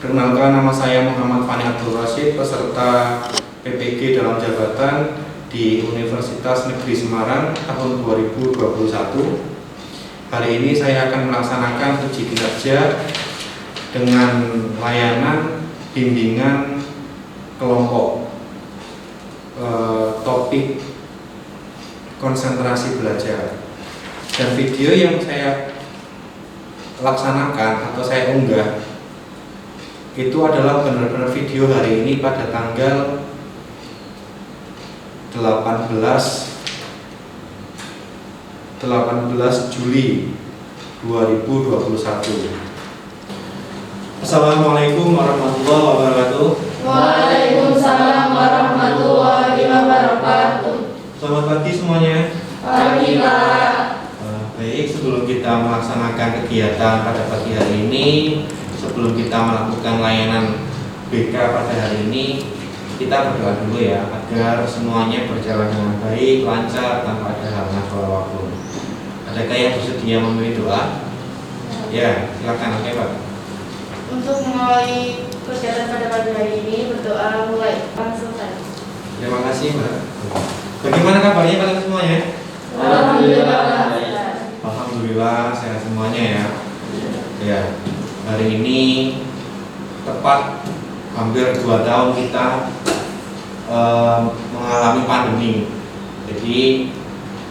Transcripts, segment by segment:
Perkenalkan, nama saya Muhammad Fani Abdul Rashid, peserta PPG dalam jabatan di Universitas Negeri Semarang tahun 2021. Hari ini saya akan melaksanakan uji kinerja dengan layanan bimbingan kelompok topik konsentrasi belajar. Dan video yang saya laksanakan atau saya unggah itu adalah benar-benar video hari ini pada tanggal 18 Juli 2021. Assalamualaikum warahmatullahi wabarakatuh. Waalaikumsalam warahmatullahi wabarakatuh. Selamat pagi semuanya. Pagi, Pak. Baik, sebelum kita melaksanakan kegiatan pada pagi hari ini, sebelum kita melakukan layanan BK pada hari ini, kita berdoa dulu ya, agar semuanya berjalan dengan baik, lancar, tanpa ada halangan apapun. Adakah yang bersedia memberi doa? Ya, silakan. Oke, Pak. Untuk mengawali kegiatan pada pagi hari ini, berdoa mulai selesai. Terima kasih, Mbak. Bagaimana kabarnya kalian semuanya? Alhamdulillah. Alhamdulillah sehat semuanya ya. Ya, hari ini tepat hampir 2 tahun kita mengalami pandemi. Jadi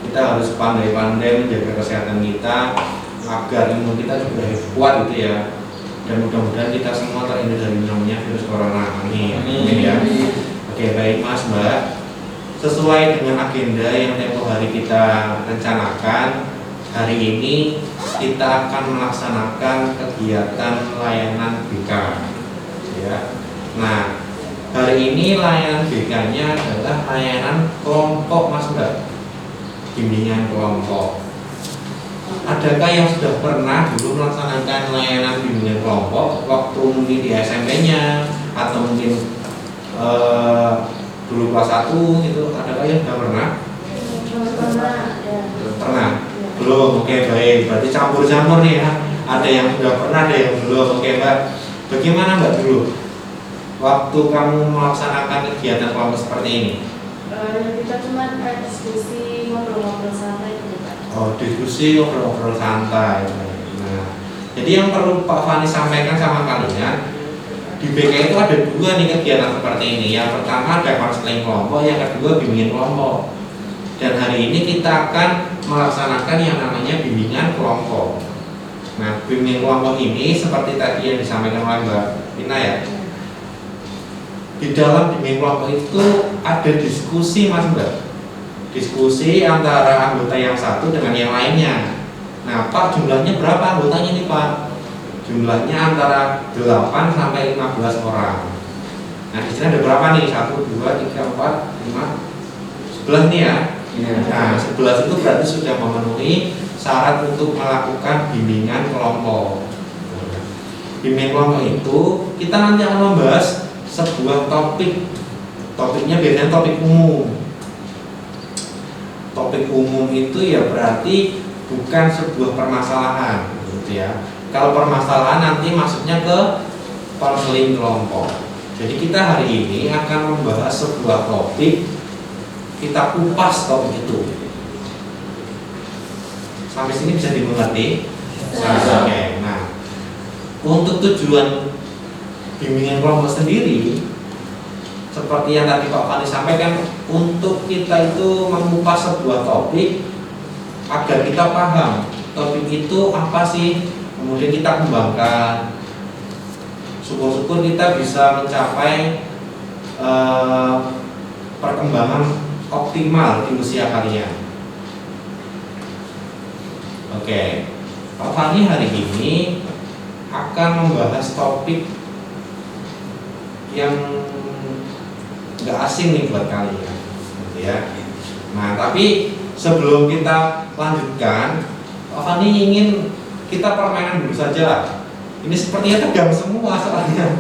kita harus pandai-pandai menjaga kesehatan kita agar imun kita juga kuat gitu ya. Dan mudah-mudahan kita semua terhindar dari namanya virus corona. Amin. Amin ya. Oke, baik Mas, Mbak. Sesuai dengan agenda yang tempo hari kita rencanakan, hari ini kita akan melaksanakan kegiatan layanan BK. Ya. Nah, hari ini layanan BK-nya adalah layanan kelompok, Mas, Mbak. Bimbingan kelompok. Adakah yang sudah pernah dulu melaksanakan layanan bimbingan kelompok waktu mungkin di SMP-nya atau mungkin dulu kelas 1 gitu? Adakah yang sudah pernah? Pernah? Belum. Oke, baik. Berarti campur-campur nih ya. Ada yang sudah pernah, ada yang belum. Oke, Mbak. Bagaimana Mbak dulu waktu kamu melaksanakan kegiatan kelompok seperti ini? Kita cuma diskusi, ngobrol-ngobrol santai gitu, Pak. Oh, diskusi, ngobrol-ngobrol santai. Nah, jadi yang perlu Pak Fani sampaikan sama kalian, di BK itu ada 2 nih kegiatan seperti ini. Yang pertama ada konseling kelompok, yang kedua bimbingan kelompok. Dan hari ini kita akan melaksanakan yang namanya bimbingan kelompok. Nah, bimbingan kelompok ini seperti tadi yang disampaikan oleh Mbak Pina ya. Di dalam bimbingan kelompok itu ada diskusi, Mas, Mbak. Diskusi antara anggota yang satu dengan yang lainnya. Nah, Pak, jumlahnya berapa anggotanya nih, Pak? Jumlahnya antara 8 sampai 15 orang. Nah, di sini ada berapa nih? 1, 2, 3, 4, 5, 11 nih ya. Nah, 11 itu berarti sudah memenuhi syarat untuk melakukan bimbingan kelompok. Bimbingan kelompok itu kita nanti akan membahas sebuah topik. Topiknya biasanya topik umum. Topik umum itu ya berarti bukan sebuah permasalahan, gitu ya. Kalau permasalahan nanti masuknya ke konseling kelompok. Jadi kita hari ini akan membahas sebuah topik, kita kupas topik itu. Sampai sini bisa dimengerti? Oke. Nah, untuk tujuan bimbingan kelompok sendiri, seperti yang tadi Pak Fani sampaikan, untuk kita itu mengupas sebuah topik agar kita paham topik itu apa sih, kemudian kita kembangkan. Syukur-syukur kita bisa mencapai perkembangan optimal di usia kalian. Oke, Pak Fani hari ini akan membahas topik yang nggak asing nih buat kalian, gitu ya. Nah, tapi sebelum kita lanjutkan, Pak Fani ingin kita permainan dulu saja lah. Ini sepertinya tegang semua soalnya.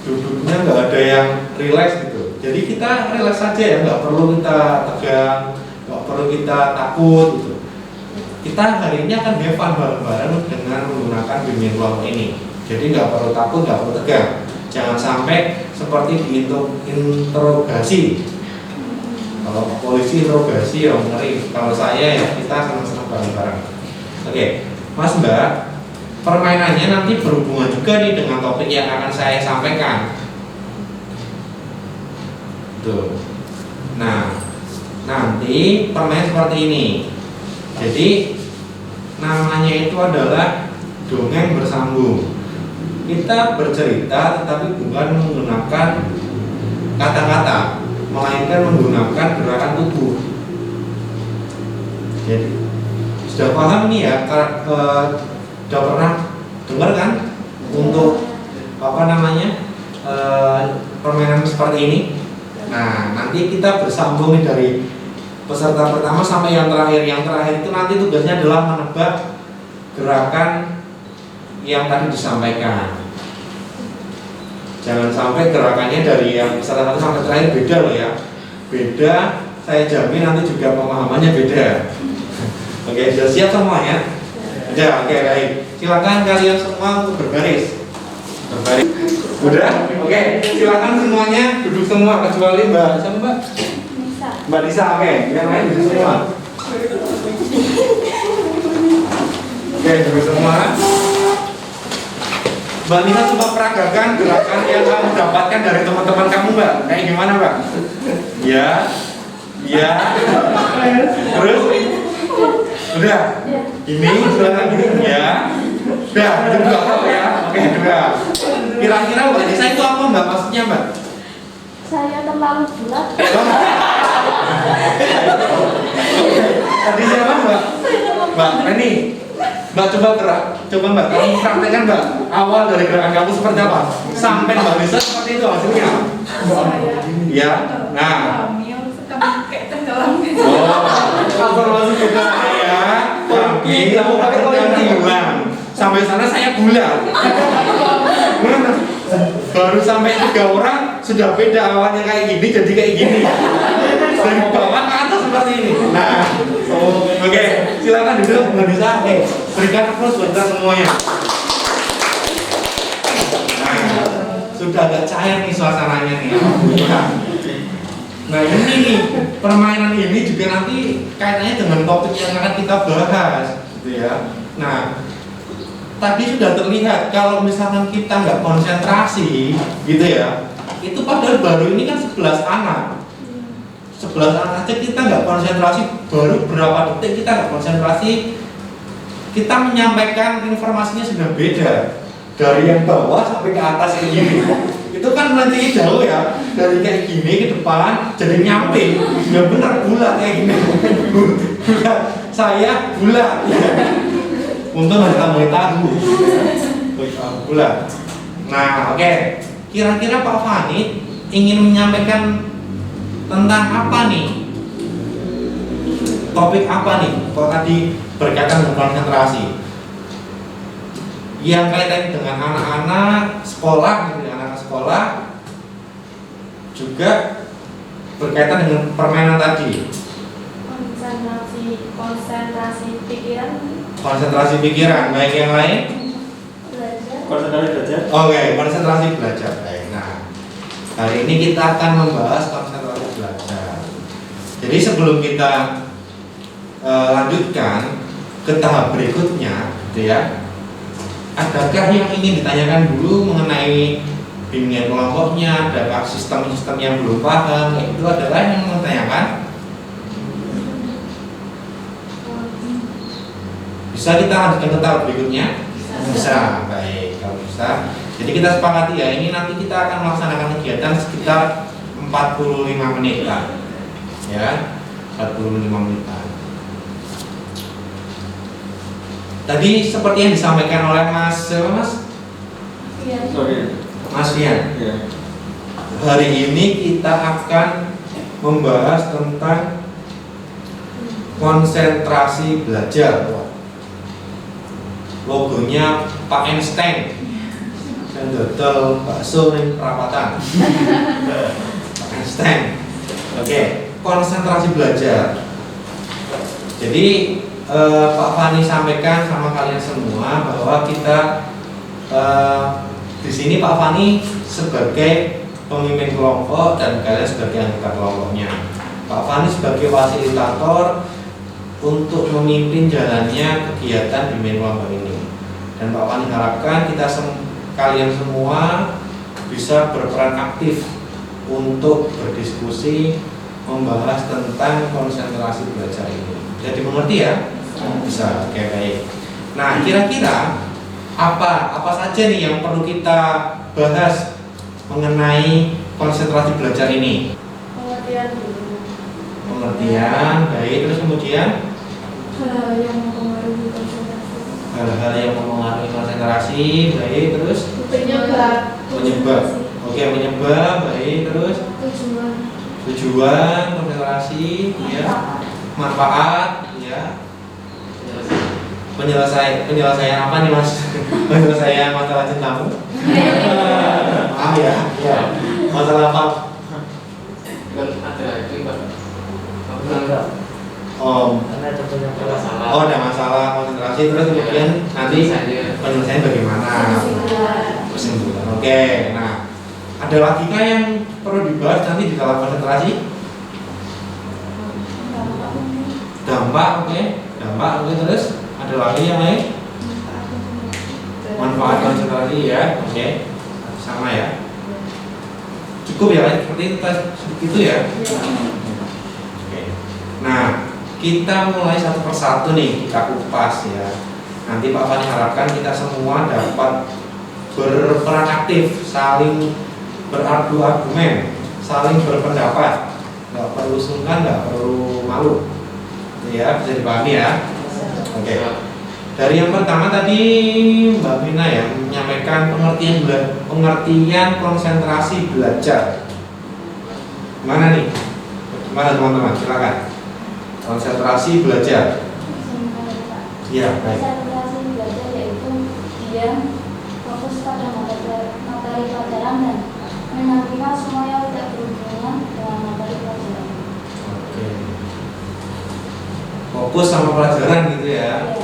Duduknya nggak ada yang rileks gitu. Jadi kita rileks saja ya, nggak perlu kita tegang, nggak perlu kita takut gitu. Kita hari ini akan have fun bareng-bareng dengan menggunakan bimbingan kelompok ini. Jadi nggak perlu takut, nggak perlu tegang. Jangan sampai seperti diinterogasi. Kalau polisi interogasi ya ngeri. Kalau saya ya kita sama-sama bareng-bareng. Oke, Mas Mbak, permainannya nanti berhubungan juga nih dengan topik yang akan saya sampaikan. Tuh. Nah, nanti permainan seperti ini. Jadi namanya itu adalah dongeng bersambung. Kita bercerita tetapi bukan menggunakan kata-kata, melainkan menggunakan gerakan tubuh. Jadi sudah paham ini ya? Sudah pernah dengar kan untuk apa namanya permainan seperti ini? Nah, nanti kita bersambung nih dari peserta pertama sampai yang terakhir. Yang terakhir itu nanti tugasnya adalah menebak gerakan yang tadi disampaikan. Jangan sampai gerakannya dari yang peserta satu sampai terakhir beda loh ya. Beda, saya jamin nanti juga pemahamannya beda. Oke, sudah siap semuanya? Ya, oke, baik. Silakan kalian semua untuk berbaris. Berbaris. Udah? Oke, silakan semuanya duduk semua kecuali Mbak. Siapa Mbak? Nisa. Mbak Nisa, oke. Yang lain duduk semua. Oke, duduk semua. Mbak Nina coba peragakan gerakan yang kamu dapatkan dari teman-teman kamu, Mbak. Kayak gimana, Mbak? Ya, ya. Terus? Udah. Ini silakan gini. Ya. Udah, itu dua apa ya? Oke, dua. Kira-kira Mbak Nisa itu apa, Mbak? Maksudnya, Mbak? Saya terlalu bulat. Tadi siapa, Mbak? Mbak, ini. Mbak coba gerak, coba Mbak, kamu praktekkan Mbak. Awal dari gerakan kamu seperti apa? Sampai Mbak Nisa seperti itu hasilnya. Ya, nah. Oh, kalau masuk ke saya, tapi kamu pakai ketinggalan. Sampai sana saya bulat. Baru sampai 3 orang sudah beda, awalnya kayak gini jadi kayak gini. Dari bawah ke atas seperti ini. Nah, oke, silakan duduk Mbak Nisa. Berikan applause buat kita semuanya. Nah, sudah agak cair nih suasananya nih. Nah ini nih, permainan ini juga nanti kaitannya dengan topik yang akan kita bahas, gitu ya. Nah, tadi sudah terlihat kalau misalkan kita nggak konsentrasi, gitu ya, itu padahal baru ini kan 11 anak. 11 anak aja kita nggak konsentrasi, baru berapa detik kita nggak konsentrasi, kita menyampaikan informasinya sudah beda dari yang bawah sampai ke atas kayak gini. Itu kan nanti jauh ya, dari kayak gini ke depan jadi nyampe, ya benar bulat kayak gini. Bulat, saya bulat. Untung ada kamu tahu. Bulat. Nah, oke. Kira-kira Pak Fani ingin menyampaikan tentang apa nih? Topik apa nih? Kalau tadi berkaitan dengan konsentrasi, yang kaitannya dengan anak-anak sekolah, anak sekolah, juga berkaitan dengan permainan tadi. Konsentrasi pikiran, baik yang lain? Belajar. Konsentrasi belajar. Oke, konsentrasi belajar. Baik. Nah, hari ini kita akan membahas konsentrasi belajar. Jadi sebelum kita lanjutkan ke tahap berikutnya, gitu ya. Adakah yang ingin ditanyakan dulu mengenai bimbingan kelompoknya? Adakah sistem-sistem yang belum paham? Itu adalah yang mau tanyakan. Bisa kita lanjutkan ke tahap berikutnya? Bisa. Baik, kalau bisa. Jadi kita sepakati ya, ini nanti kita akan melaksanakan kegiatan sekitar 45 menitan. Ya, 45 menitan. Tadi seperti yang disampaikan oleh Mas Fian. Ya. Hari ini kita akan membahas tentang konsentrasi belajar. Logonya Pak Einstein. Saya dodol bakso ning perapatan. Pak Einstein. Oke, konsentrasi belajar. Jadi Pak Fani sampaikan sama kalian semua bahwa kita Di sini Pak Fani sebagai pemimpin kelompok dan kalian sebagai anggota kelompoknya. Pak Fani sebagai fasilitator untuk memimpin jalannya kegiatan di main kelompok ini. Dan Pak Fani harapkan kalian semua bisa berperan aktif untuk berdiskusi membahas tentang konsentrasi belajar ini. Bisa dimengerti ya? Bisa. Oke, baik. Nah, kira-kira apa saja nih yang perlu kita bahas mengenai konsentrasi belajar ini? Pengertian dulu. Pengertian, baik. Terus kemudian Hal-hal yang mempengaruhi konsentrasi. hal-hal yang mempengaruhi konsentrasi, baik. Terus penyebab. Oke, penyebab, baik. Terus tujuan konsentrasi, ya. Manfaat, ya. Penyelesaian apa nih Mas? Penyelesaian masalah cintamu? Maaf ya, ya. Masalah apa? Ada itu Pak. Ada masalah konsentrasi, terus kemudian nanti penyelesaian bagaimana? Kesimpulan. Oke, nah ada lagi kah yang perlu dibahas nanti di dalam konsentrasi? Dampak, oke. Dampak, oke. Terus ada lagi yang lain? Manfaat konsentrasi, ya, oke. Sama ya. Cukup ya, seperti itu ya. Oke. Nah, kita mulai satu persatu nih, kita kupas ya. Nanti Pak Fani harapkan kita semua dapat berperan aktif, saling beradu argumen, saling berpendapat. Nggak perlu sungkan, nggak perlu malu. Ya, bisa dipahami ya. Oke. Dari yang pertama tadi Mbak Vina ya menyampaikan pengertian konsentrasi belajar. Gimana nih? Gimana teman-teman? Silakan. Konsentrasi belajar. Iya, baik. Konsentrasi belajar yaitu dia fokus pada materi pelajaran dan menantikan semua yang tidak berhubungan dengan materi pelajaran. Oke. Fokus sama pelajaran gitu ya.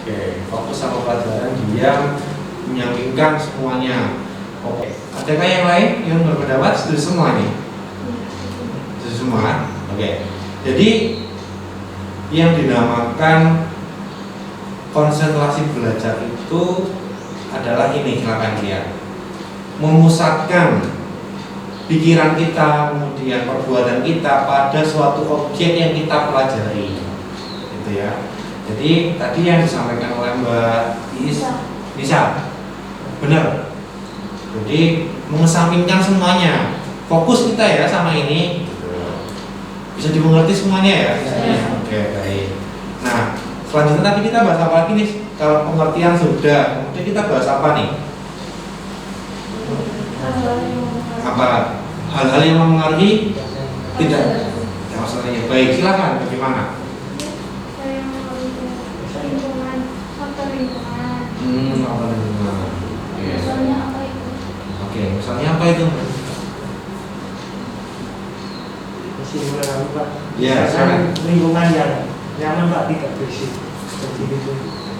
Oke, fokus sama pelajaran, dia menyampingkan semuanya. Oke. Adakah yang lain yang berpendapat setuju semua nih? Setuju semua? Oke. Jadi yang dinamakan konsentrasi belajar itu adalah ini, silakan lihat. Memusatkan pikiran kita, kemudian perbuatan kita pada suatu objek yang kita pelajari. Gitu ya. Jadi tadi yang disampaikan oleh Mbak Nisa, benar. Jadi mengesampingkan semuanya, fokus kita ya sama ini. Bisa dimengerti semuanya ya? Oke, baik. Nah, selanjutnya tadi kita bahas apa lagi nih? Kalau pengertian sudah, kemudian kita bahas apa nih? Apa hal-hal yang mempengaruhi? Tidak. Ya, maksudnya baik. Silakan. Bagaimana? Faktor lingkungan. Apa lingkungan? Misalnya apa itu? Oke, misalnya apa itu? Pak. Ya, silakan. Lingkungan yang nyaman Pak, tidak berisik seperti itu.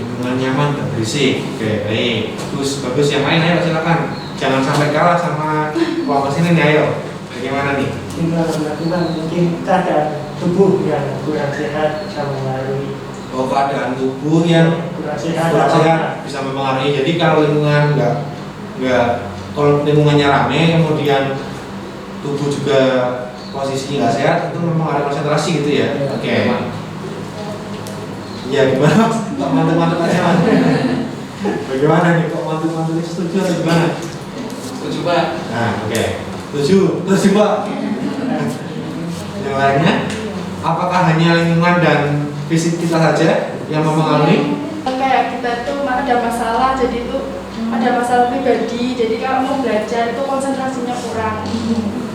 Lingkungan nyaman dan berisik. Oke, baik. Bagus. Yang lain ayo silakan. Jangan sampai kalah sama kelompok sini nih, ayo. Bagaimana nih? Lingkungan mungkin keadaan tubuh yang kurang sehat bisa mempengaruhi. Oh, keadaan tubuh yang kurang sehat bisa mempengaruhi. Jadi kalau lingkungan kalau lingkungannya rame, kemudian tubuh juga posisinya nggak sehat, itu mempengaruhi konsentrasi gitu ya. Oke. Ya gimana Mas? Kok mantuk-mantuk aja Mas? Bagaimana nih? Kok mantuk-mantuk itu setuju atau gimana? Setuju Pak. Nah, oke. Setuju Pak. Yang lainnya? Apakah hanya lingkungan dan fisik kita saja yang mempengaruhi? Kayak kita tuh ada masalah, jadi itu ada masalah pribadi. Jadi kalau mau belajar itu konsentrasinya kurang.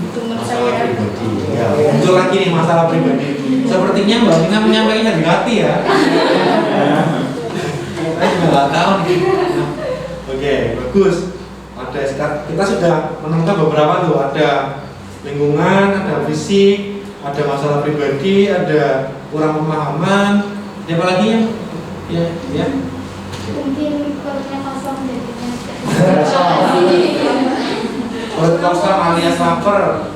Itu menurut Masalah saya. pribadi. Ya, muncul lagi nih masalah pribadi. Sepertinya Mbak Vina menyampaikannya di hati ya. Saya juga nggak tahu nih. Oke, bagus. Kita sudah menemukan beberapa tuh. Ada lingkungan, ada fisik, ada masalah pribadi, ada kurang pemahaman. Ada apa lagi yang? Ya. Mungkin perutnya kosong jadinya. Perut kosong alias lapar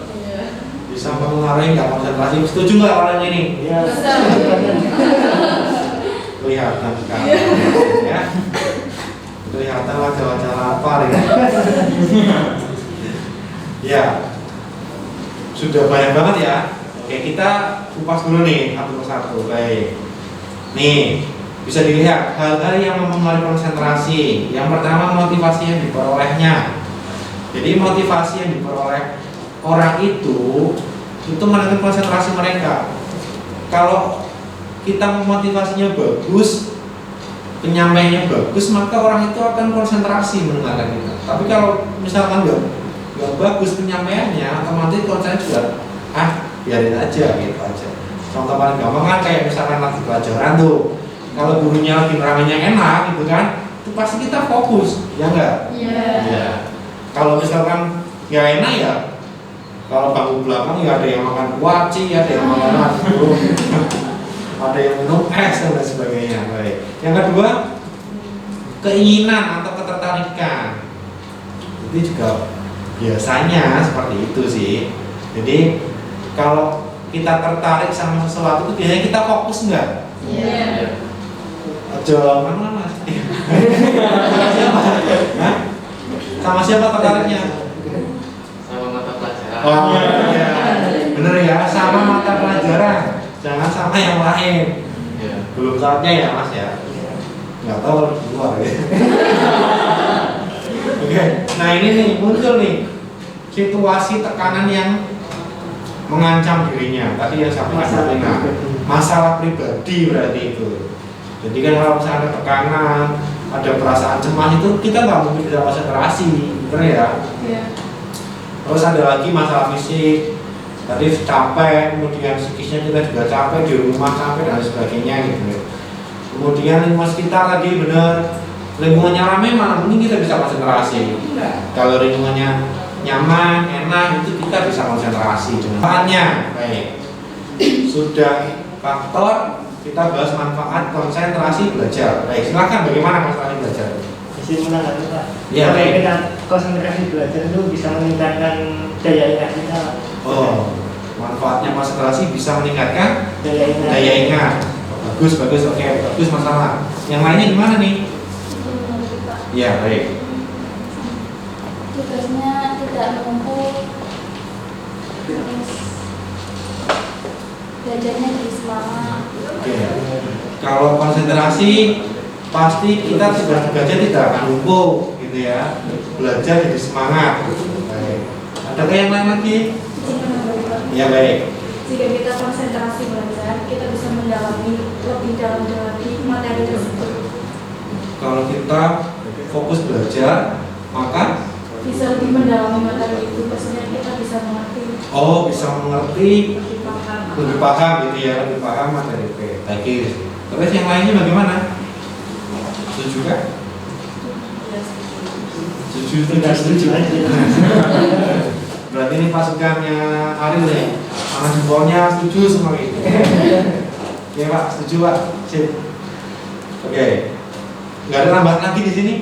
bisa mempengaruhi nggak konsentrasi. Setuju nggak orang ini? Ya, Kelihatan sekali ya. Kelihatan wajah-wajah lapar ya. Ya, sudah banyak banget ya. Oke, kita kupas dulu nih satu persatu. Baik. Nih, bisa dilihat hal-hal yang mempengaruhi konsentrasi. Yang pertama, motivasi yang diperolehnya. Jadi motivasi yang diperoleh orang itu menentukan konsentrasi mereka. Kalau kita motivasinya bagus, penyampaiannya bagus, maka orang itu akan konsentrasi mendengarkan kita. Tapi kalau misalkan nggak bagus penyampaiannya, otomatis konsentrasi juga biarin aja gitu aja. Contoh paling gampang kan kayak misalkan lagi pelajaran tuh, kalau gurunya lagi neranginnya enak gitu kan, itu pasti kita fokus, ya enggak? Iya. Ya. Kalau misalkan ya enak ya, kalau bangku belakang ya ada yang makan kuaci, ada yang makan nasi, ada yang minum es dan lain sebagainya. Baik. Yang kedua, keinginan atau ketertarikan. Itu juga biasanya seperti itu sih. Jadi kalau kita tertarik sama sesuatu itu biasanya kita fokus enggak? Iya. Aja mana mas? Sama siapa? Hah? Sama siapa tertariknya? sama mata pelajaran. Oh iya, bener ya, sama mata pelajaran, jangan sama yang lain. Ya. Belum saatnya ya mas ya. Nggak tahu kalau di luar ya. Oke, nah ini nih muncul nih situasi tekanan yang mengancam dirinya. Tadi yang sampaikan masalah pribadi berarti itu. Jadi kan kalau misalnya ada tekanan, ada perasaan cemas itu kita nggak mungkin bisa konsentrasi, bener ya? Iya. Terus ada lagi masalah fisik, tadi capek, kemudian psikisnya kita juga capek di rumah capek dan sebagainya gitu. Kemudian lingkungan sekitar tadi bener, lingkungannya ramai mana mungkin kita bisa konsentrasi. Kalau lingkungannya nyaman, enak itu kita bisa konsentrasi. Manfaatnya, baik. Sudah faktor kita bahas manfaat konsentrasi belajar. Baik, silakan bagaimana konsentrasi belajar? Isi menanggapi Pak. Iya, Kalau baik. kita konsentrasi belajar itu bisa meningkatkan daya ingat kita. Oh, manfaatnya konsentrasi bisa meningkatkan Daya ingat. daya ingat. Bagus, bagus, oke, bagus masalah. Yang lainnya gimana nih? Iya, baik. Tugasnya tidak menumpuk, terus belajarnya jadi semangat. Oke. Kalau konsentrasi pasti kita sudah belajar tidak akan lumpuh, gitu ya. Belajar jadi semangat. Baik. Adakah yang lain lagi? Ya baik. Jika kita konsentrasi belajar, kita bisa mendalami lebih dalam lagi materi tersebut. Kalau kita fokus belajar, maka Bisa lebih mendalami materi itu, maksudnya kita bisa mengerti, bisa mengerti, lebih paham. lebih paham gitu ya, lebih paham materi. Oke, baik. Terus yang lainnya bagaimana? Setuju kan? Setuju, tidak setuju. Berarti ini pasukannya Ariel ya, anak jempolnya setuju semua itu. Oke Pak, setuju Pak. Sip. Oke. Nggak ada tambahan lagi di sini?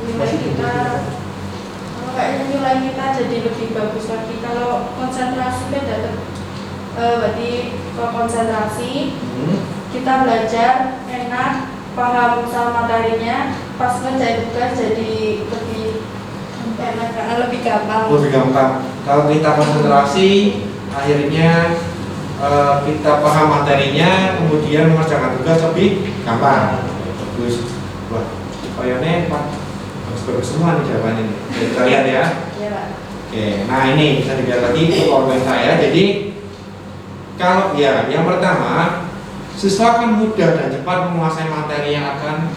Nilai kita, kayaknya nilai kita jadi lebih bagus lagi kalau konsentrasi kan dapat. Berarti kalau konsentrasi kita belajar enak, paham sama materinya, pas ngerjain tugas jadi lebih enak karena lebih gampang. Lebih gampang. Kalau kita konsentrasi, akhirnya kita paham materinya, kemudian mengerjakan tugas lebih gampang. Bagus. Wah, kayaknya bagus semua nih jawabannya nih. Kita lihat ya. Iya Pak. Oke, nah ini bisa dilihat lagi powerpoint saya. Jadi kalau ya, yang pertama, siswa akan mudah dan cepat menguasai materi yang akan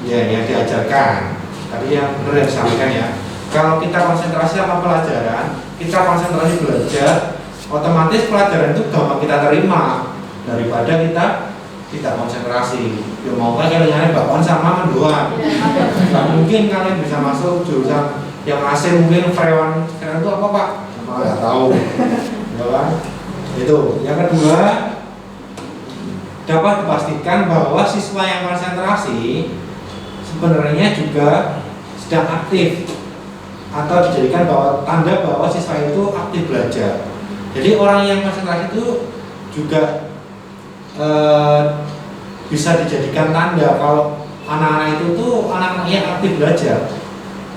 yang diajarkan. Tadi yang benar yang disampaikan ya. Kalau kita konsentrasi sama pelajaran, kita konsentrasi belajar, otomatis pelajaran itu gampang kita terima daripada kita tidak konsentrasi. Ya mau kan kalian bakwan sama mendoan. Nggak mungkin kalian bisa masuk jurusan yang AC mungkin freon itu apa Pak? Nggak tahu. Ya kan? Itu. Yang kedua, dapat dipastikan bahwa siswa yang konsentrasi sebenarnya juga sedang aktif, atau dijadikan bahwa tanda bahwa siswa itu aktif belajar. Jadi orang yang konsentrasi itu juga bisa dijadikan tanda kalau anak-anak itu tuh anak-anak yang aktif belajar.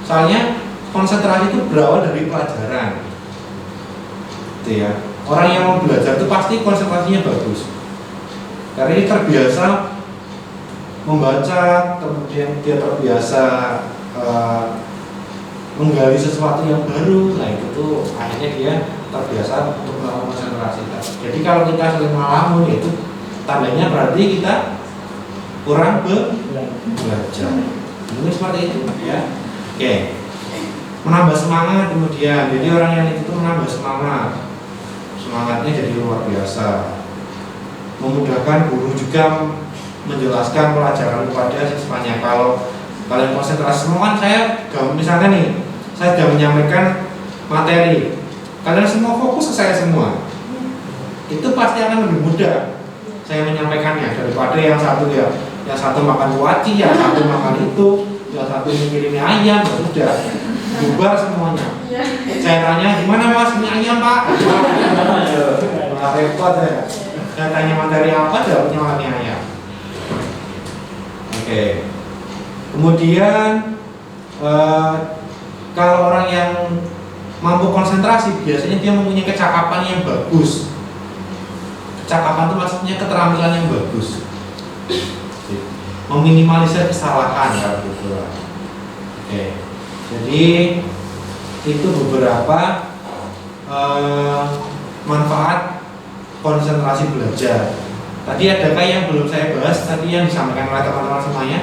Soalnya konsentrasi itu berawal dari pelajaran, gitu ya. Orang yang mau belajar itu pasti konsentrasinya bagus. Karena ini terbiasa membaca, kemudian dia terbiasa menggali sesuatu yang baru. Nah itu tuh akhirnya dia terbiasa untuk melakukan konsentrasi. Jadi kalau kita sering ngelamun itu tandanya berarti kita kurang belajar. Mungkin seperti itu ya. Oke. Menambah semangat kemudian. Jadi orang yang itu tuh menambah semangat. Semangatnya jadi luar biasa. Memudahkan guru juga menjelaskan pelajaran kepada siswanya. Kalau kalian konsentrasi semua kan saya misalkan nih, saya sudah menyampaikan materi, kalian semua fokus ke saya semua, itu pasti akan lebih mudah saya menyampaikannya daripada yang satu makan kuaci, yang satu makan itu, yang satu mengirimi ayam, ya sudah bubar semuanya. Saya tanya gimana mas ini ayam pak? Malah repot ya. Saya tanya materi apa, jawabnya malah ini ayam. Oke. Kemudian kalau orang yang mampu konsentrasi biasanya dia mempunyai kecakapan yang bagus. Kecakapan itu maksudnya keterampilan yang bagus. Meminimalisir kesalahan kalau gitu. Oke. Jadi itu beberapa manfaat konsentrasi belajar. Tadi adakah yang belum saya bahas tadi yang disampaikan oleh teman-teman semuanya?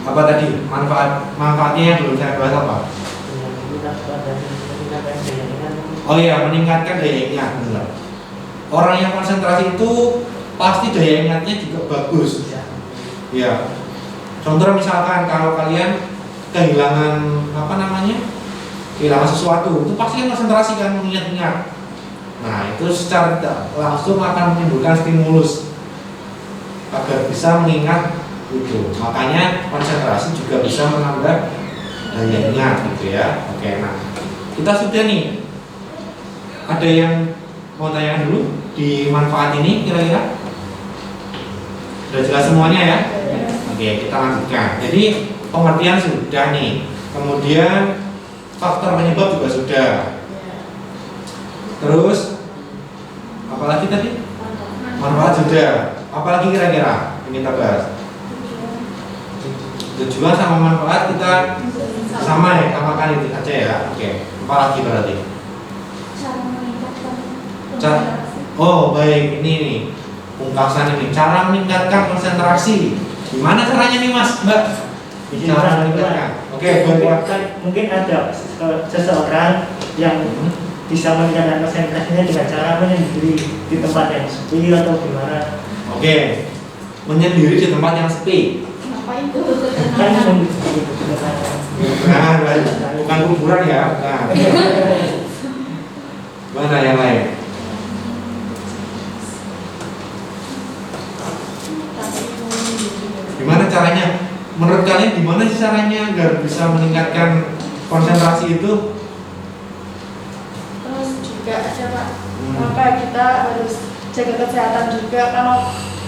Apa tadi? Manfaatnya yang belum saya bahas apa? Oh iya, meningkatkan daya ingat. Benar. Orang yang konsentrasi itu pasti daya ingatnya juga bagus. Ya. Contoh misalkan kalau kalian kehilangan kehilangan sesuatu, itu pasti kan konsentrasi kan mengingat-ingat. Nah, itu secara tidak langsung akan menimbulkan stimulus agar bisa mengingat itu. Makanya konsentrasi juga bisa menambah daya ingat gitu ya. Oke, nah kita sudah nih. Ada yang mau tanya dulu di manfaat ini kira-kira? Sudah jelas semuanya ya? Oke, kita lanjutkan. Jadi pengertian sudah nih. Kemudian faktor penyebab juga sudah. Terus apalagi tadi? Manfaat sudah. Apalagi kira-kira yang kita bahas? Tujuan sama manfaat kita sama ya, samakan itu aja ya. Oke. Apalagi berarti? Cara meningkatkan Oh baik, ini nih pungkasan ini. Cara meningkatkan konsentrasi. Gimana caranya nih mas, mbak? Cara meningkatkan. Oke, mungkin ada seseorang yang bisa meningkatkan konsentrasinya dengan cara menyendiri di tempat yang sepi atau gimana? Oke, menyendiri di tempat yang sepi. Ngapain tuh? Nah, bukan kuburan ya. Nah. Mana yang lain? Gimana caranya? Menurut kalian gimana sih caranya agar bisa meningkatkan konsentrasi itu? Terus juga ada pak, maka kita harus jaga kesehatan juga. Kalau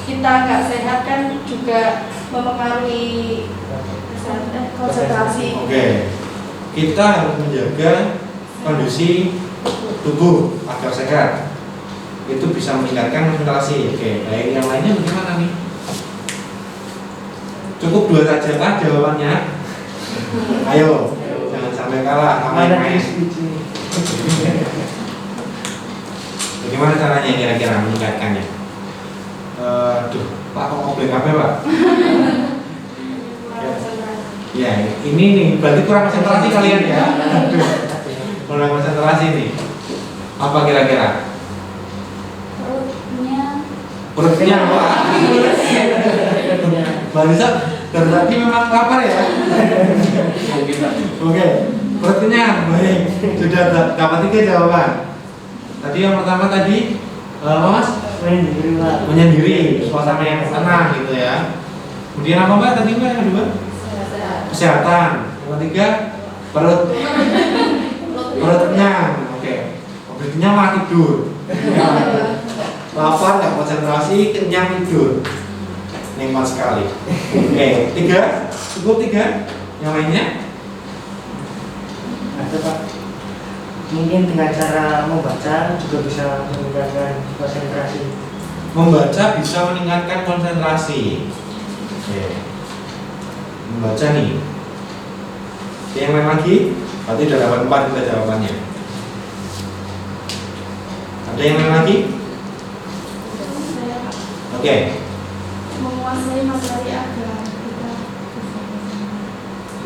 kita nggak sehat kan juga mempengaruhi konsentrasi. Oke, kita harus menjaga kondisi tubuh agar sehat. Itu bisa meningkatkan konsentrasi. Oke, baik, yang lainnya bagaimana nih? Cukup 2 saja kan jawabannya? Ayo, jangan sampai kalah sama yang lain. Bagaimana caranya kira-kira meningkatkannya? Pak kok ngobrol apa pak? Ya, ini nih berarti kurang konsentrasi kalian ya. Kurang konsentrasi nih. Apa kira-kira? Perutnya pak. Mbak Lisa, dari tadi memang lapar ya? Oke, perutnya baik. Sudah dapat 3 jawaban. Tadi yang pertama tadi, Mas? menyendiri lah. Menyendiri, suasana yang tenang gitu ya. Kemudian apa mbak tadi mbak yang kedua? Kesehatan. Yang ketiga perut kenyang. Oke. Perut kenyang malah tidur. Lapar nggak konsentrasi, kenyang tidur. Nikmat sekali. Oke, 3 cukup 3. Yang lainnya? Ada Pak. Mungkin dengan cara membaca juga bisa meningkatkan konsentrasi. Membaca bisa meningkatkan konsentrasi. Oke. Membaca nih. Yang lain lagi? Berarti udah dapat 4 kita jawabannya. Ada yang lain lagi? Oke. Menguasai materi agar kita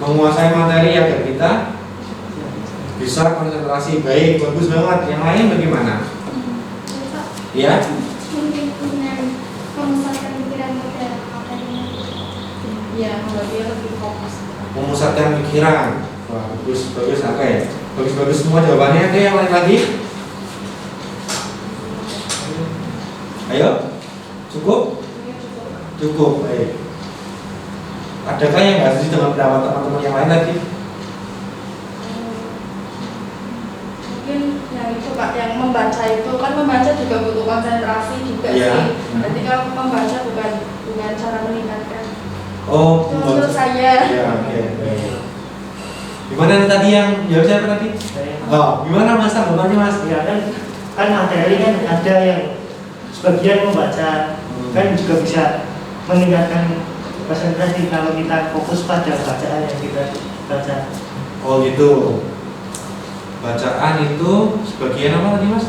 Menguasai materi agar kita bisa konsentrasi. Baik, bagus banget. Yang lain bagaimana? Ya? Mungkin dengan memusatkan pikiran pada materinya. ya membuat dia lebih fokus. Memusatkan pikiran. Wah, bagus, bagus. Oke. Bagus-bagus semua jawabannya. Oke, yang lain lagi? Ayo. Cukup? Cukup, baik. Adakah yang nggak setuju dengan pendapat teman-teman yang lain tadi? Mungkin yang itu Pak, yang membaca itu kan membaca juga butuh konsentrasi juga Iya. sih. Berarti kalau membaca bukan cara meningkatkan. Oh, Itu menurut saya. Ya, oke, baik. Gimana tadi yang jawab siapa tadi? Oh, gimana mas? Tanggapannya mas? Ya kan materi kan ada yang sebagian membaca kan juga bisa meningkatkan konsentrasi kalau kita fokus pada bacaan yang kita baca. Oh gitu. Bacaan itu sebagian apa tadi mas?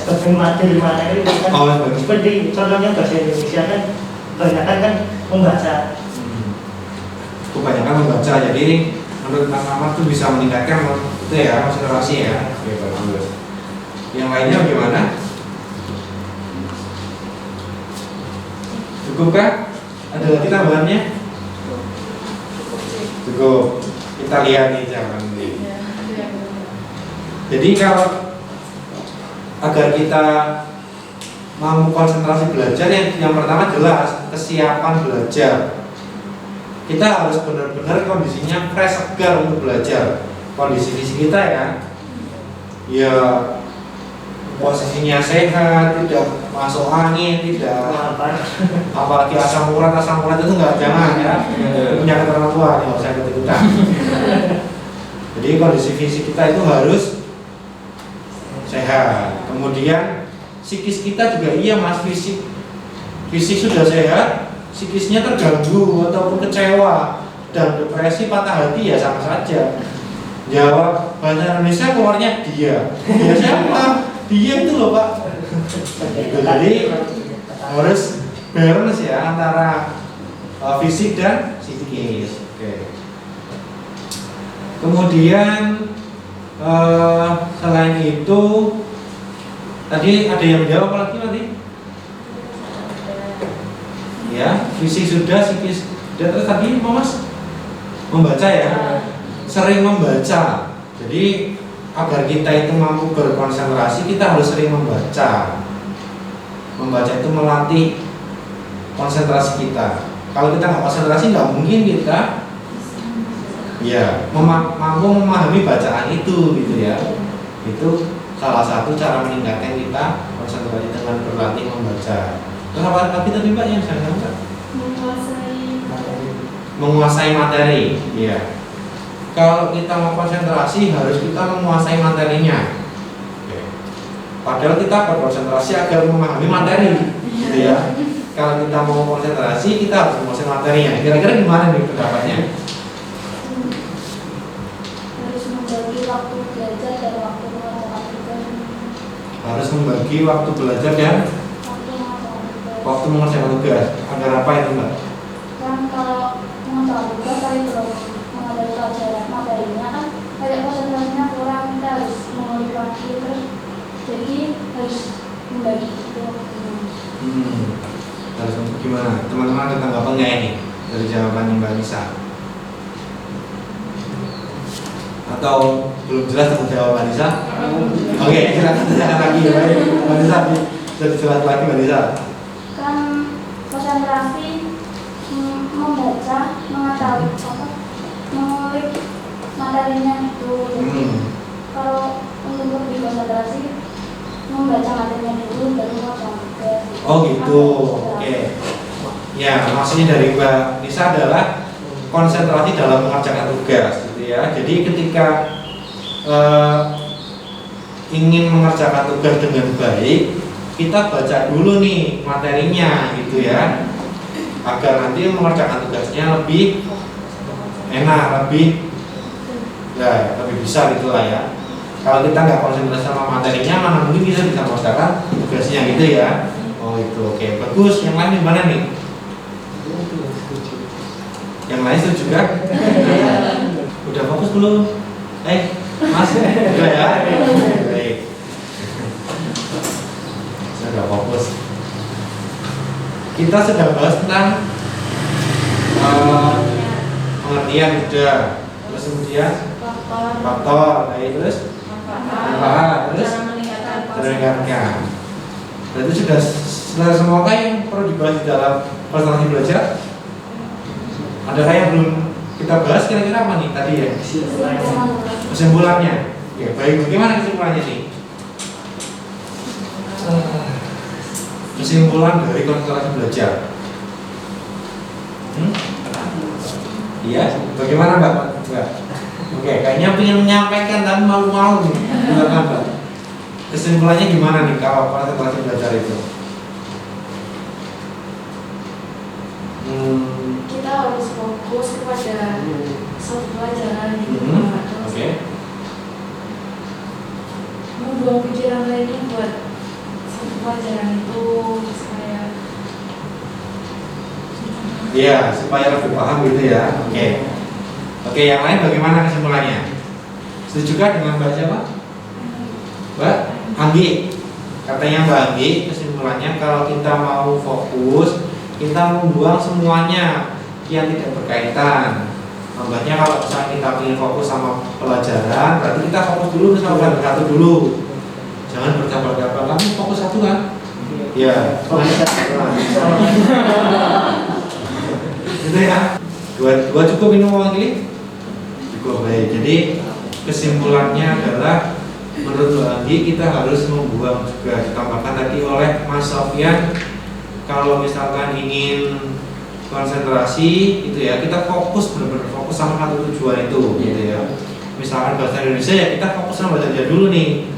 Sebagai materi kan Oh, sebagai- seperti contohnya bahasa Indonesia kan kebanyakan kan membaca. Kebanyakan membaca, jadi menurut Mas Ahmad itu bisa meningkatkan itu ya konsentrasi ya. Oke, bagus. Yang lainnya bagaimana? Cukupkah? Ada lagi tambahannya? Cukup. Kita lihat nih jawaban ini. Ya, itu yang benar. Jadi kalau agar kita mampu konsentrasi belajar, yang pertama jelas kesiapan belajar. Kita harus benar-benar kondisinya fresh, segar untuk belajar. Kondisi fisik kita ya posisinya sehat, tidak masuk angin, tidak apalagi asam urat itu jangan ya. Penyakit orang tua nggak usah ikut-ikutan. Jadi kondisi fisik kita itu harus sehat. Kemudian psikis kita juga mas, fisik sudah sehat, psikisnya terganggu ataupun kecewa dan depresi, patah hati ya sama saja. Jawab bahasa Indonesia keluarnya dia siapa? Dia itu loh pak. Jadi harus balance ya antara fisik dan psikis. Oke. Kemudian selain itu tadi ada yang menjawab apa lagi tadi? Ya, fisik sudah, psikis sudah. Terus tadi mas membaca ya, sering membaca. Jadi agar kita itu mampu berkonsentrasi, kita harus sering membaca. Membaca itu melatih konsentrasi kita. Kalau kita nggak konsentrasi, nggak mungkin kita ya mampu memahami bacaan itu gitu ya. Itu salah satu cara meningkatkan kita konsentrasi dengan berlatih membaca. Terus apa lagi tadi mbak yang saya katakan? Menguasai materi. Iya. Kalau kita mau konsentrasi harus kita menguasai materinya. Oke. Padahal kita berkonsentrasi agar memahami materi, gitu ya. Kalau kita mau konsentrasi kita harus menguasai materinya. Kira-kira gimana nih pendapatnya? Harus membagi waktu belajar dan waktu mengerjakan tugas. Harus membagi waktu belajar dan waktu mengerjakan tugas. Agar apa itu mbak? Kan kalau mengerjakan tugas tapi belum mengambil pelajaran materinya kan kayak konsentrasinya kurang, kita harus mengulik lagi terus, jadi harus membagi itu. Harus gimana? Teman-teman ada tanggapan nggak ini dari jawabannya mbak Nisa? Atau belum jelas tentang jawab Mbak Nisa? Oke, silakan tanyakan lagi. Baik, Mbak Nisa bisa dijelaskan lagi Mbak Nisa. Kan konsentrasi membaca, mengetahui apa, mengulik materinya itu. Kalau untuk lebih konsentrasi membaca materinya dulu baru mengerjakan tugas. Oh gitu, oke. Ya, maksudnya dari Mbak Nisa adalah konsentrasi dalam mengerjakan tugas, gitu ya. Jadi ketika ingin mengerjakan tugas dengan baik, kita baca dulu nih materinya, gitu ya, agar nanti mengerjakan tugasnya lebih enak, lebih bisa gitulah ya. Kalau kita nggak konsentrasi sama materinya, mana mungkin bisa mengerjakan tugasnya gitu ya. Oh itu oke, bagus. Yang lain gimana nih? Yang lain setuju juga? Udah fokus belum? Mas, udah ya? Baik. Sudah fokus. Kita sudah bahas tentang pengertian sudah. Terus kemudian faktor, terus terus meningkatkan. Berarti sudah selesai semua yang perlu dibahas di dalam konsentrasi belajar. Adakah yang belum kita bahas kira-kira apa nih tadi ya? Kesimpulannya. Ya, baik, bagaimana kesimpulannya nih? Kesimpulan dari konsentrasi belajar. Iya, bagaimana Mbak? Oke, kayaknya ingin menyampaikan tapi malu-malu nih. Gimana Mbak? Kesimpulannya gimana nih kalau konsentrasi belajar itu? Kita harus fokus kepada satu pelajaran gitu. Oke. Membuang pikiran lainnya buat satu pelajaran itu supaya Iya, supaya lebih paham gitu ya. Oke, yang lain bagaimana kesimpulannya? Setuju juga dengan Mbak siapa? Mbak Anggi. Katanya Mbak Anggi, kesimpulannya kalau kita mau fokus, kita membuang semuanya yang tidak berkaitan. Contohnya kalau misalnya kita ingin fokus sama pelajaran, berarti kita fokus dulu sama pelajaran satu dulu. Jangan bercampur-campur. Kamu fokus satu kan? Iya. Gitu ya. Dua cukup minum Anggi? Cukup, baik. Jadi kesimpulannya adalah menurut Mbak Anggi kita harus membuang juga, ditambahkan tadi oleh Mas Sofyan, kalau misalkan ingin konsentrasi itu ya kita fokus, benar-benar fokus sama satu tujuan itu gitu ya. Misalkan bahasa Indonesia ya kita fokus sama bahasa Indonesia dulu nih,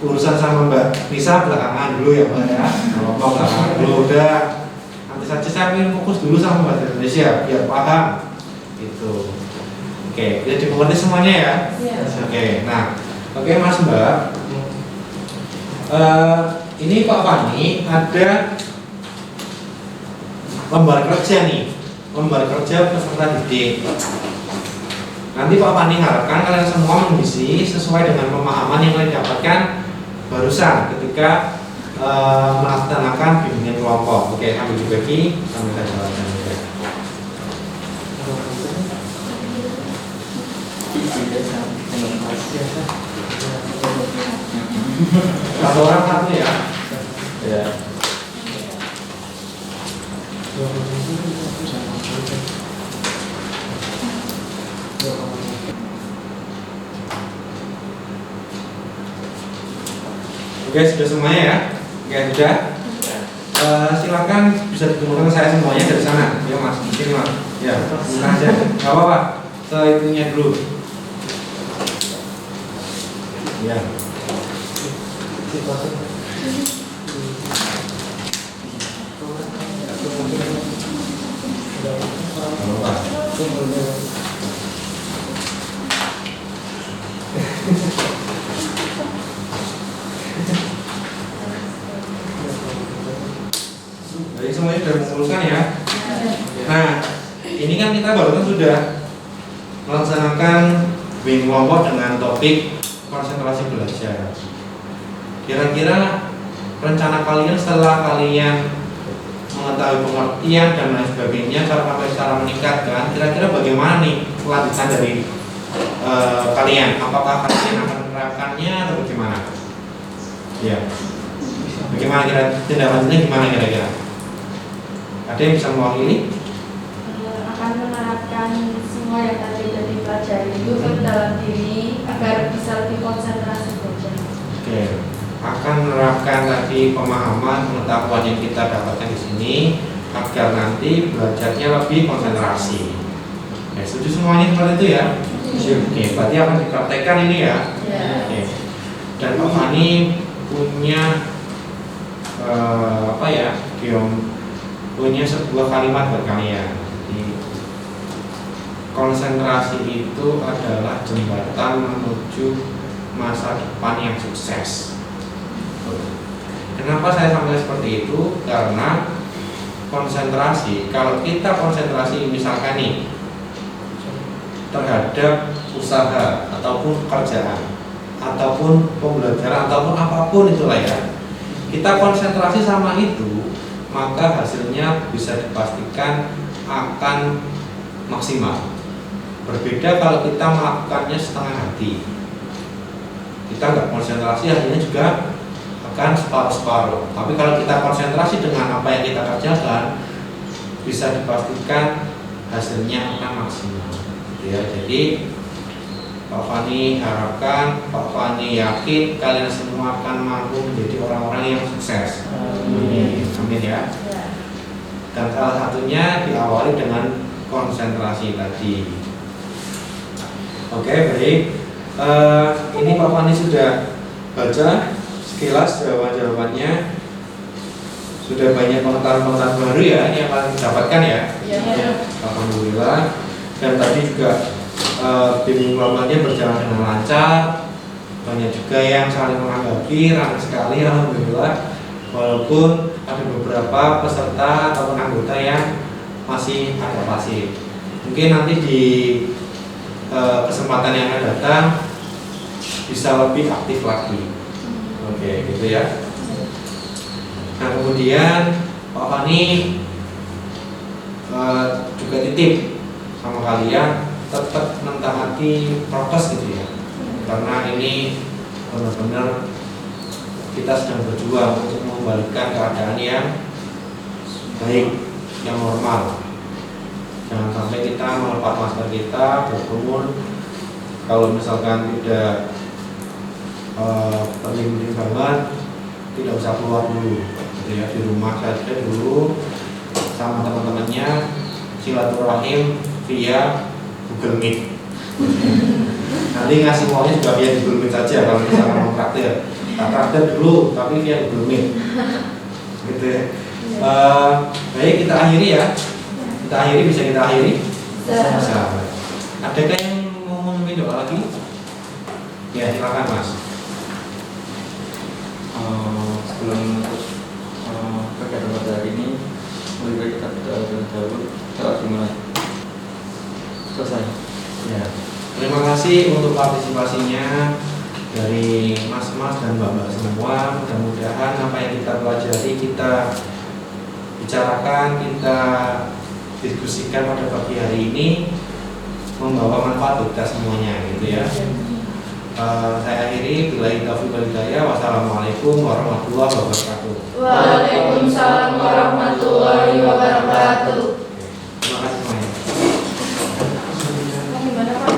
urusan sama Mbak Nisa belakangan dulu ya Mbak ya. Kalau mau belakangan dulu udah, nanti saja saya ingin fokus dulu sama bahasa Indonesia biar paham gitu. Oke, jadi dimengerti semuanya ya. Oke, nah oke Mas Mbak, ini Pak Fani ada lembar kerja nih, lembar kerja peserta didik. Nanti Pak Fani harapkan kalian semua mengisi sesuai dengan pemahaman yang kalian dapatkan barusan ketika melaksanakan bimbingan kelompok. Oke, sambil dibagi, sambil saya jalankan. Satu orang satu ya. Ya. Oke, sudah semuanya ya? Oke, sudah. Silakan bisa ditemukan saya semuanya dari sana. Ya Mas, sini Mas. Ya, bukan aja. Gak apa-apa. Seitunya dulu. Ya. Jadi semuanya sudah mengumpulkan ya. Nah, ini kan kita barusan sudah melaksanakan bimbingan kelompok dengan topik konsentrasi belajar. Kira-kira rencana kalian setelah kalian mengetahui pengertian dan lain sebagainya, cara meningkatkan, kira-kira bagaimana nih kelanjutan dari kalian, apakah kalian akan menerapkannya atau bagaimana? Ya, bagaimana kira tindak lanjutnya gimana kira-kira? Ada yang bisa mewakili? Akan menerapkan semua yang tadi sudah dipelajari itu ke dalam diri agar bisa lebih konsentrasi belajar. Oke, akan menerapkan tadi pemahaman pengetahuan yang kita dapatkan di sini agar nanti belajarnya lebih konsentrasi. Oke, setuju semuanya seperti itu ya? Oke, berarti akan dipraktekkan ini ya? Ya. Oke. Dan Pak Fani punya punya sebuah kalimat buat kalian. Jadi, konsentrasi itu adalah jembatan menuju masa depan yang sukses. Kenapa saya sampai seperti itu? Karena konsentrasi, kalau kita konsentrasi misalkan nih terhadap usaha ataupun pekerjaan ataupun pembelajaran ataupun apapun itulah ya, kita konsentrasi sama itu, maka hasilnya bisa dipastikan akan maksimal. Berbeda kalau kita melakukannya setengah hati, kita nggak konsentrasi, hasilnya juga akan separuh-separuh. Tapi kalau kita konsentrasi dengan apa yang kita kerjakan, bisa dipastikan hasilnya akan maksimal. Ya, jadi Pak Fani harapkan, Pak Fani yakin kalian semua akan mampu menjadi orang-orang yang sukses. Amin. Amin ya. Dan salah satunya diawali dengan konsentrasi tadi. Oke, baik. Ini Pak Fani sudah baca sekilas jawaban-jawabannya. Sudah banyak pengetahuan baru ya yang kalian dapatkan ya. Ya. Alhamdulillah. Dan tadi juga bimbing kelompoknya berjalan dengan lancar. Banyak juga yang saling menanggapi, ramai sekali alhamdulillah. Walaupun ada beberapa peserta ataupun anggota yang masih agak pasif. Mungkin nanti di kesempatan yang akan datang bisa lebih aktif lagi. Oke, gitu ya. Nah, kemudian Pak Fani juga titip sama kalian tetap mentaati prokes gitu ya, karena ini benar-benar kita sedang berjuang untuk mengembalikan keadaan yang baik, yang normal. Jangan sampai kita melepas masker kita berkerumun. Kalau misalkan tidak penting banget, tidak usah keluar dulu gitu ya, di rumah saja dulu sama teman-temannya silaturahim via Google Meet. Nanti ngasih uangnya juga via Google Meet saja kalau misalkan mau traktir. Traktir dulu tapi via Google Meet. Gitu ya. Baik, kita akhiri ya. Kita akhiri, bisa kita akhiri? Bisa. Adakah yang mau memimpin doa lagi? Ya, silakan Mas. Sebelum kegiatan pada hari ini, lebih baik kita berdoa terlebih dahulu. Doa dimulai. Selesai. Ya. Terima kasih untuk partisipasinya dari mas-mas dan mbak-mbak semua. Mudah-mudahan apa yang kita pelajari, kita bicarakan, kita diskusikan pada pagi hari ini membawa manfaat buat kita semuanya, gitu ya. Saya akhiri, billahi taufiq wal hidayah. Wassalamualaikum warahmatullahi wabarakatuh. Waalaikumsalam warahmatullahi wabarakatuh. Terima kasih semuanya. Gimana Pak?